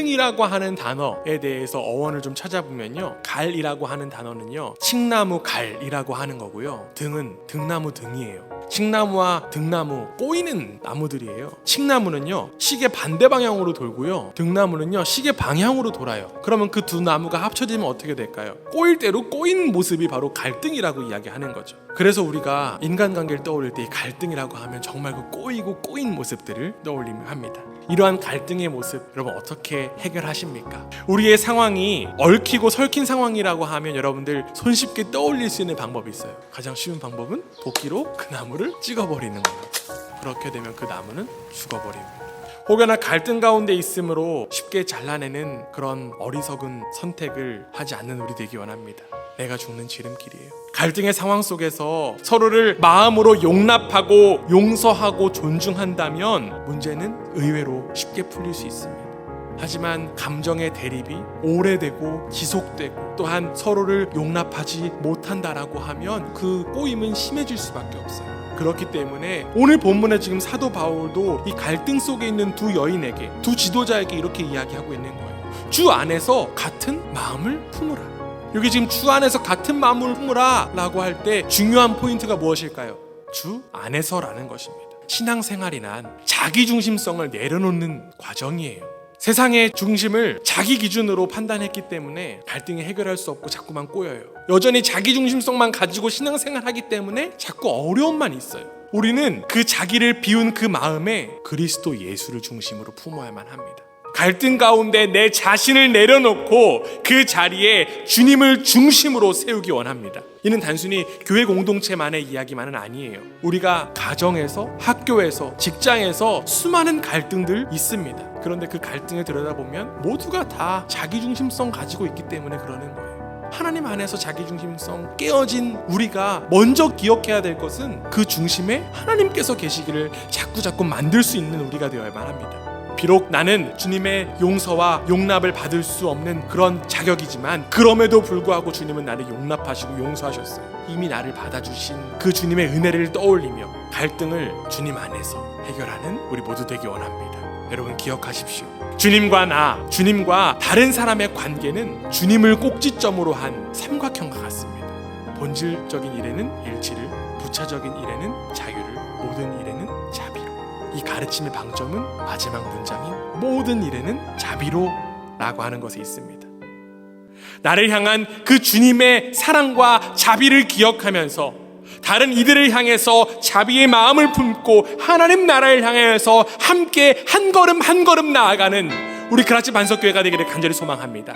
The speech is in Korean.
갈등이라고 하는 단어에 대해서 어원을 좀 찾아보면요, 갈이라고 하는 단어는요, 칡나무 갈이라고 하는 거고요, 등은 등나무 등이에요. 칡나무와 등나무, 꼬이는 나무들이에요. 칡나무는요 시계 반대 방향으로 돌고요, 등나무는요 시계 방향으로 돌아요. 그러면 그 두 나무가 합쳐지면 어떻게 될까요? 꼬일 대로 꼬이는 모습이 바로 갈등이라고 이야기하는 거죠. 그래서 우리가 인간관계를 떠올릴 때 이 갈등이라고 하면 정말 그 꼬이고 꼬인 모습들을 떠올리며 합니다. 이러한 갈등의 모습 여러분 어떻게 해결하십니까? 우리의 상황이 얽히고 설킨 상황이라고 하면 여러분들 손쉽게 떠올릴 수 있는 방법이 있어요. 가장 쉬운 방법은 도끼로 그 나무를 찍어버리는 겁니다. 그렇게 되면 그 나무는 죽어버립니다. 혹여나 갈등 가운데 있으므로 쉽게 잘라내는 그런 어리석은 선택을 하지 않는 우리 되기 원합니다. 내가 죽는 지름길이에요. 갈등의 상황 속에서 서로를 마음으로 용납하고 용서하고 존중한다면 문제는 의외로 쉽게 풀릴 수 있습니다. 하지만 감정의 대립이 오래되고 지속되고 또한 서로를 용납하지 못한다라고 하면 그 꼬임은 심해질 수밖에 없어요. 그렇기 때문에 오늘 본문에 지금 사도 바울도 이 갈등 속에 있는 두 여인에게, 두 지도자에게 이렇게 이야기하고 있는 거예요. 주 안에서 같은 마음을 품으라. 여기 지금 주 안에서 같은 마음을 품으라 라고 할 때 중요한 포인트가 무엇일까요? 주 안에서라는 것입니다. 신앙생활이란 자기중심성을 내려놓는 과정이에요. 세상의 중심을 자기 기준으로 판단했기 때문에 갈등이 해결할 수 없고 자꾸만 꼬여요. 여전히 자기 중심성만 가지고 신앙생활하기 때문에 자꾸 어려움만 있어요. 우리는 그 자기를 비운 그 마음에 그리스도 예수를 중심으로 품어야만 합니다. 갈등 가운데 내 자신을 내려놓고 그 자리에 주님을 중심으로 세우기 원합니다. 이는 단순히 교회 공동체만의 이야기만은 아니에요. 우리가 가정에서, 학교에서, 직장에서 수많은 갈등들 있습니다. 그런데 그 갈등을 들여다보면 모두가 다 자기중심성 가지고 있기 때문에 그러는 거예요. 하나님 안에서 자기중심성 깨어진 우리가 먼저 기억해야 될 것은 그 중심에 하나님께서 계시기를 자꾸 만들 수 있는 우리가 되어야만 합니다. 비록 나는 주님의 용서와 용납을 받을 수 없는 그런 자격이지만 그럼에도 불구하고 주님은 나를 용납하시고 용서하셨어요. 이미 나를 받아주신 그 주님의 은혜를 떠올리며 갈등을 주님 안에서 해결하는 우리 모두 되기 원합니다. 여러분 기억하십시오. 주님과 나, 주님과 다른 사람의 관계는 주님을 꼭지점으로 한 삼각형과 같습니다. 본질적인 일에는 일치를, 부차적인 일에는 자유를, 모든 일에는 자비를. 이 가르침의 방점은 마지막 문장인 모든 일에는 자비로라고 하는 것에 있습니다. 나를 향한 그 주님의 사랑과 자비를 기억하면서 다른 이들을 향해서 자비의 마음을 품고 하나님 나라를 향해서 함께 한 걸음 한 걸음 나아가는 우리 그라치 반석교회가 되기를 간절히 소망합니다.